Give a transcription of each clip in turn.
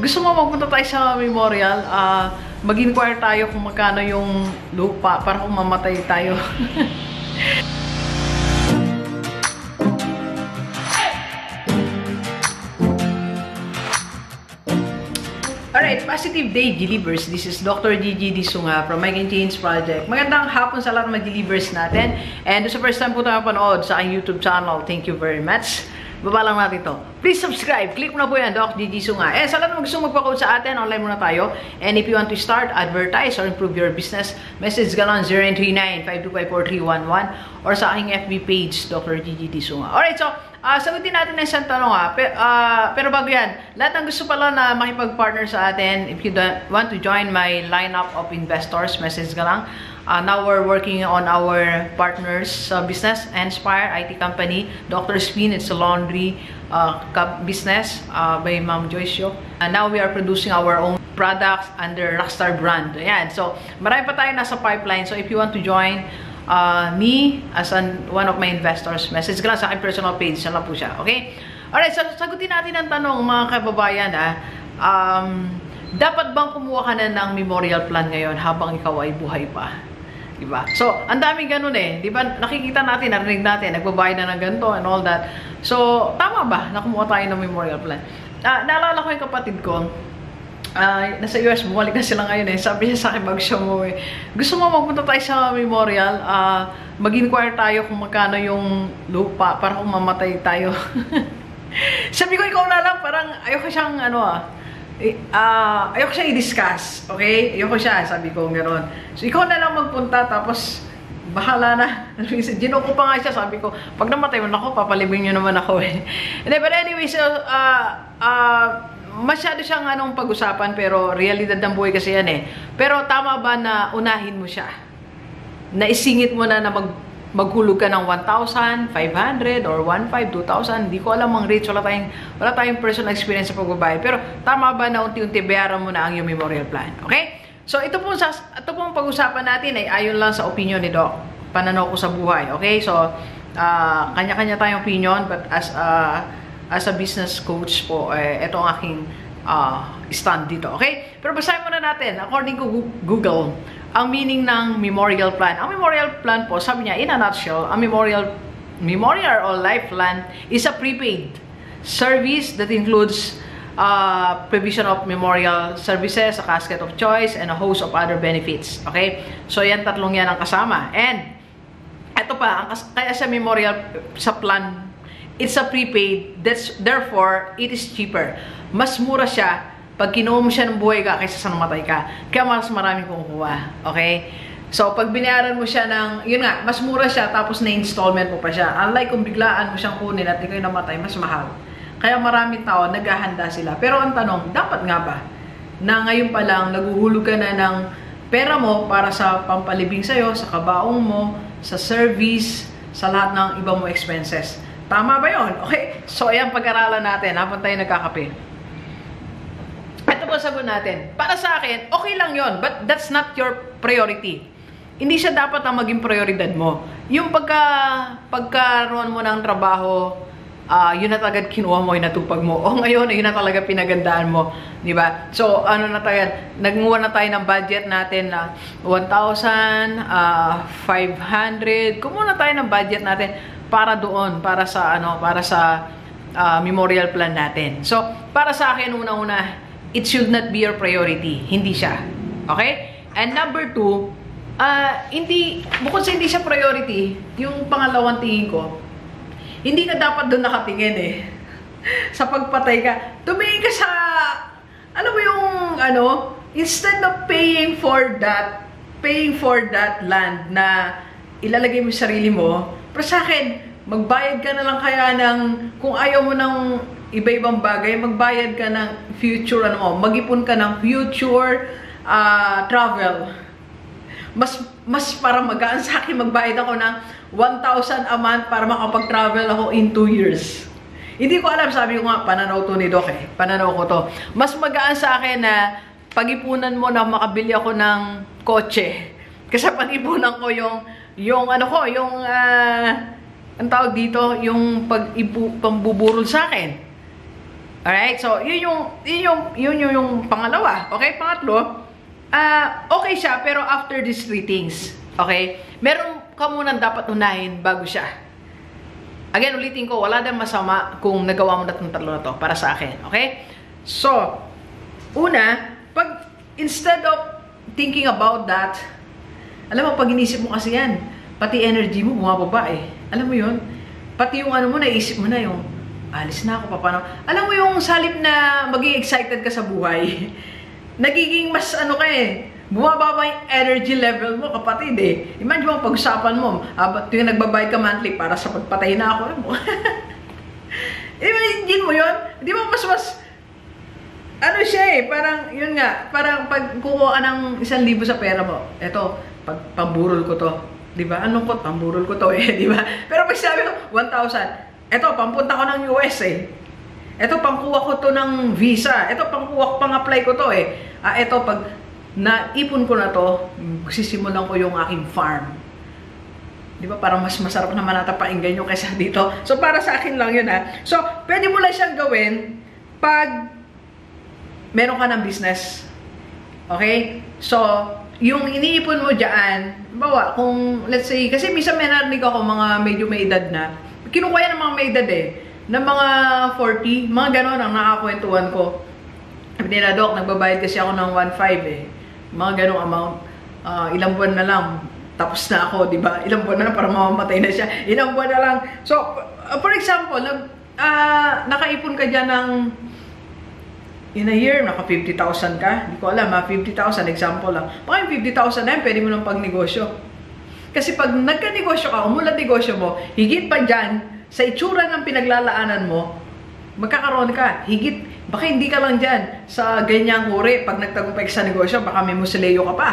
Gusto mo magpunta tayo sa memorial? Mag-inquire tayo kung magkano yung lupa para kung mamatay tayo. Alright, positive day, Gilibers. This is Dr. Gigi Disunga from My Change Project. Magandang hapon sa lahat ng mga Gilibers natin. And sa first time po tayo panood sa aking YouTube channel, thank you very much. Baba lang natin to. Please subscribe. Click mo na po yan, Doc Gigi Disunga. And sa lahat ng gusto magpa-code sa atin, online muna tayo. And if you want to start, advertise, or improve your business, message ka lang 0939-525-4311 or sa aking FB page, Dr. Gigi Disunga. Alright, so, sagutin natin na isang tanong pero bago yan, lahat ng gusto pala na makipag-partner sa atin, if you want to join my lineup of investors, message ka lang. Now we're working on our partners sa business, Inspire IT company, Dr. Spin, it's a laundry business by Ma'am Joyce Yo. And now we are producing our own products under Rockstar brand. Ayan. So, marami pa tayo nasa pipeline. So, if you want to join me as one of my investors, message ka lang sa aking personal page. Yan lang po siya. Okay? Alright, so sagutin natin ang tanong, mga kababayan. Dapat bang kumuha ka na ng memorial plan ngayon habang ikaw ay buhay pa? Diba? So, ang daming ganun eh. Diba? Nakikita natin, narinig natin, nagbabayad na ng ganito and all that. So, tama ba na kumuha tayo ng memorial plan? Naalala ko yung kapatid ko, nasa US, bumalik na sila ngayon eh. Sabi niya sa akin, mag-show mo eh. Gusto mo magpunta tayo sa memorial, mag-inquire tayo kung magkano yung lupa para kung mamatay tayo. Sabi ko, ikaw na lang, parang ayoko siyang ayoko siya i-discuss, okay? Ayoko siya, sabi ko gano'n. So, ikaw na lang magpunta, tapos, bahala na. Ginoko pa nga siya, sabi ko, pag namatay mo, ako, papalibing nyo naman ako eh. But anyway, so, masyado siyang pag-usapan, pero realidad ng buhay kasi yan eh. Pero tama ba na unahin mo siya? Na isingit mo na maghulog ka ng 1,500 or 1,500, 2,000. Hindi ko alam ang rates. Wala tayong personal experience sa pagbabayad. Pero tama ba na unti-unti bayaran mo na ang iyong memorial plan? Okay? So, ito pong pag-usapan natin ay ayon lang sa opinion ni Doc. Pananaw ko sa buhay. Okay? So, kanya-kanya tayong opinion. But as a business coach po, ito ang aking stand dito. Okay? Pero basahin muna natin. According to Google, ang meaning ng memorial plan. Ang memorial plan po, sabi niya, in a nutshell, ang memorial or life plan is a prepaid service that includes provision of memorial services, a casket of choice, and a host of other benefits. Okay? So, yan tatlong yan ang kasama. And, ito pa, kaya sa memorial sa plan, it's a prepaid, therefore, it is cheaper. Mas mura siya pag kinuha mo siya ng buhay ka kaysa sa namatay ka. Kaya mas maraming kumukuha. Okay? So, pag binayaran mo siya ng, yun nga, mas mura siya, tapos na-installment mo pa siya. Unlike kung biglaan mo siyang kunin at ikaw namatay, mas mahal. Kaya maraming tao, naghahanda sila. Pero ang tanong, dapat nga ba na ngayon pa lang, naguhulog ka na ng pera mo para sa pampalibing sa'yo, sa kabaong mo, sa service, sa lahat ng iba mo expenses. Tama ba yun? Okay? So, ayan pag-aralan natin habang tayo nagkakape. Ito po sagot natin. Para sa akin, okay lang yon, but that's not your priority. Hindi siya dapat ang maging prioridad mo. Yung pagkaroon mo ng trabaho, yun na talaga kinuha mo, yun natupag mo. O ngayon, yun na talaga pinagandaan mo. Diba? So, nagnguha na tayo ng budget natin na 1,500. Kumuha na tayo ng budget natin para doon, para sa memorial plan natin. So, para sa akin, una-una, it should not be your priority. Hindi siya. Okay? And number two, bukod sa hindi siya priority, yung pangalawang tingin ko, hindi ka dapat doon nakatingin eh. Sa pagpatay ka, tumingin ka sa, instead of paying for that land na ilalagay mo sa sarili mo, pero sa akin, magbayad ka na lang kaya ng, kung ayaw mo ng iba-ibang bagay, magbayad ka ng future, mag-ipon ka ng future travel. Mas para magaan sa akin, magbayad ako ng 1,000 a month para makapag-travel ako in 2 years. Hindi ko alam, sabi ko nga, pananaw to ni Doc eh. Pananaw ko to. Mas magaan sa akin na pag-ipunan mo na makabili ako ng kotse. Kasi pag-ipunan ko ang tawag dito, yung pambuburol sa akin. Alright? So, yun yung pangalawa. Okay? Pangatlo, okay siya, pero after these 3 things. Okay? Meron ka munang dapat unahin bago siya. Again, ulitin ko, wala din masama kung nagawa mo na itong 3 na to para sa akin. Okay? So, una, instead of thinking about that, alam mo, pag inisip mo kasi yan, pati energy mo, bumababa eh. Alam mo yun? Pati yung ano mo, naisip mo na yung, alis na ako, paano? Alam mo yung salip na maging excited ka sa buhay, nagiging mas ano ka eh, bumababa yung energy level mo, kapatid eh. Imagine mo, pag-usapan mo, yung nagbabayad ka monthly para sa pagpatay na ako, alam mo. Imagine mo yun? Di ba mas ano siya eh, parang, yun nga, parang pag kukuha ka ng 1,000 sa pera mo, eto, pamburol ko to. Diba? Anong ko? Pamburol ko to eh, diba? Pero pag sabi ko, 1,000, eto, pampunta ko ng US eh. Eto, pangkuha ko to ng visa. Eto, pang-apply ko to eh. Eto, pag naipon ko na to, sisimulan ko yung aking farm. Diba? Parang mas masarap naman nata painggan nyo kaysa dito. So, para sa akin lang yun ha. So, pwede mo lang siyang gawin pag meron ka ng business. Okay? So, yung iniipon mo dyan, bawa, kung, let's say, kasi minsan may narinig ako mga medyo may edad na, kinukuha yan ng mga may edad eh, ng mga 40, mga gano'n ang nakakwentuhan ko. Sabi nila, Doc, nagbabayad kasi ako ng 1.5 eh. Mga gano'ng amount. Ilang buwan na lang, tapos na ako, di ba? Ilang buwan na lang para mamamatay na siya. Ilang buwan na lang. So, for example, nakaipon ka dyan ng in a year, naka 50,000 ka. Hindi ko alam, 50,000, example lang. Baka yung 50,000 na yun, pwede mo nang pagnegosyo. Kasi pag nagka-negosyo ka, umulat negosyo mo, higit pa dyan, sa itsura ng pinaglalaanan mo, magkakaroon ka. Higit, baka hindi ka lang dyan, sa ganyang uri, pag nagtagumpay ka sa negosyo, baka may musileo ka pa.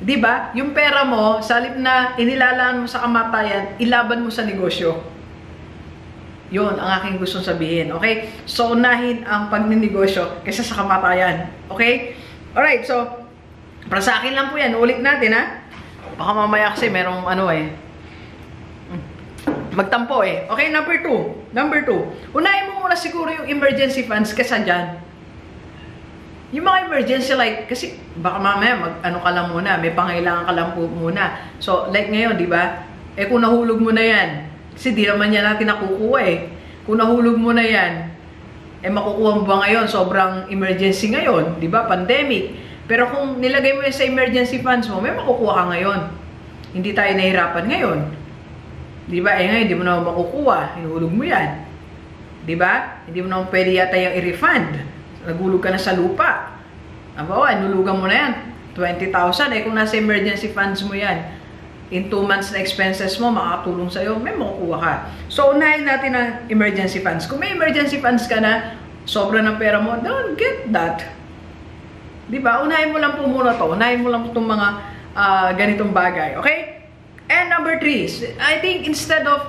Diba? Yung pera mo, salip na inilalaan mo sa kamatayan, ilaban mo sa negosyo. Yun ang aking gustong sabihin, okay? So, unahin ang pagninegosyo kaysa sa kamatayan, okay? Alright, so, para sa akin lang po yan, ulit natin, ha? Baka mamaya kasi merong ano eh, magtampo eh. Okay, number 2, unahin mo muna siguro yung emergency funds kaysa dyan. Yung mga emergency like, kasi baka mamaya ano ka lang muna, may pangailangan ka lang po muna. So, like ngayon, di ba? Eh, kung nahulog mo na yan, kasi di naman yan natin nakukuha eh. Kung nahulog mo na yan, eh makukuha mo ba ngayon? Sobrang emergency ngayon, di ba? Pandemic. Pero kung nilagay mo yan sa emergency funds mo, may makukuha ka ngayon. Hindi tayo nahirapan ngayon. Di ba? Eh ngayon, di mo naman makukuha. Hinulog mo yan. Di ba? Hindi mo naman pwede yata yung i-refund. Nagulog ka na sa lupa. Abawa, nulugan mo na yan. 20,000. Eh kung nasa emergency funds mo yan, in 2 months na expenses mo, makakatulong sa'yo, may makukuha ka. So, unahin natin ang emergency funds. Kung may emergency funds ka na, sobra ng pera mo, don't get that. Diba? Unahin mo lang po muna to. Unahin mo lang po itong mga ganitong bagay. Okay? And number 3, I think instead of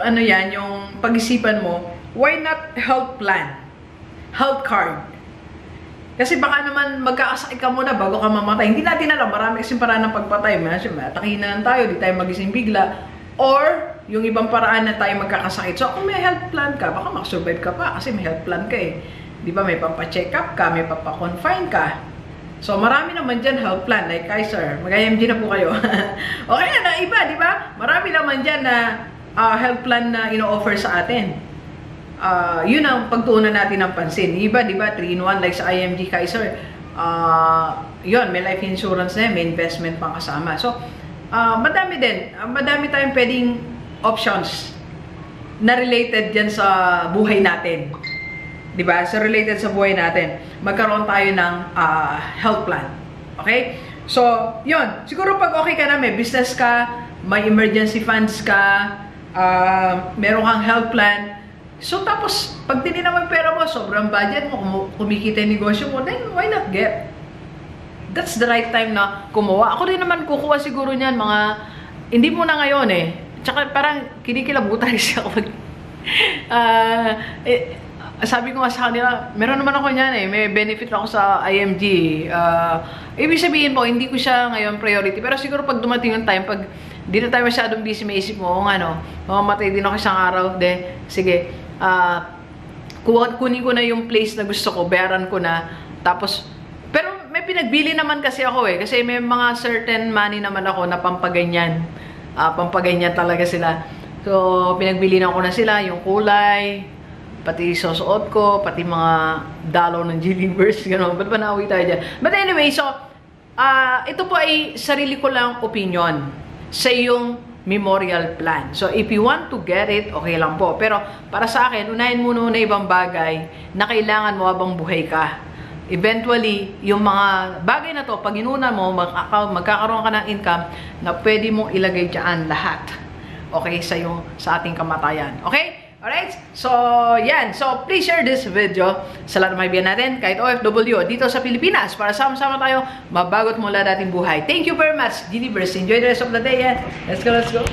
ano yan, yung pag-isipan mo, why not health plan? Health card. Kasi baka naman magkakasakit ka muna bago ka mamatay. Hindi natin alam, marami kasing paraan ng pagpatay. Matakinan tayo, di tayo magising bigla. Or, yung ibang paraan na tayo magkakasakit. So, kung may health plan ka, baka makasurvive ka pa kasi may health plan ka eh. Di ba, may pampacheck up ka, may papakonfine ka. So, marami naman dyan health plan. Like, Kaiser, mag-IMG na po kayo. Okay na, iba, di ba? Marami naman dyan na health plan na ino-offer sa atin. Yun ang pagtuunan natin ng pansin. Iba, di ba? 3-in-1 like sa IMG Kaiser. Yun, may life insurance na yan, may investment pang kasama. So, madami din. Madami tayong pwedeng options na related dyan sa buhay natin. Di ba? So, related sa buhay natin. Magkaroon tayo ng health plan. Okay? So, yun. Siguro pag okay ka na, may business ka, may emergency funds ka, meron kang health plan. So, tapos, pag tinina mo yung pera mo, sobrang budget mo, kumikita yung negosyo mo, then why not get? That's the right time na kumuha. Ako rin naman kukuha siguro niyan, mga, hindi mo na ngayon eh. Tsaka parang kinikilabutan siya ako. Sabi ko nga sa kanila, meron naman ako niyan eh, may benefit ako sa IMG. Ibig sabihin po, hindi ko siya ngayon priority. Pero siguro pag dumating yung time, pag Di na tayo masyadong busy, maisip mo, ano, mamamatay din ako isang araw, sige, kunin ko na yung place na gusto ko, bayaran ko na, tapos, pero may pinagbili naman kasi ako kasi may mga certain money naman ako na pampaganyan. Pampaganyan talaga sila. So, pinagbili na ko na sila, yung kulay, pati susuot ko, pati mga dalaw ng Gilivers, gano'n. Ba't ba nauwi tayo dyan? But anyway, so, ito po ay sarili ko lang opinion sa iyong memorial plan. So, if you want to get it, okay lang po. Pero, para sa akin, unahin mo na ibang bagay na kailangan mo habang buhay ka. Eventually, yung mga bagay na to, pag inunan mo, magkakaroon ka ng income na pwede mong ilagay dyan lahat. Okay? Sa ating kamatayan. Okay? Alright? So, yan. So, please share this video sa lahat ng mga kaibigan natin, kahit OFW, dito sa Pilipinas, para sama-sama tayo mabagot mula dating buhay. Thank you very much, Gilivers. Enjoy the rest of the day. Let's go, let's go.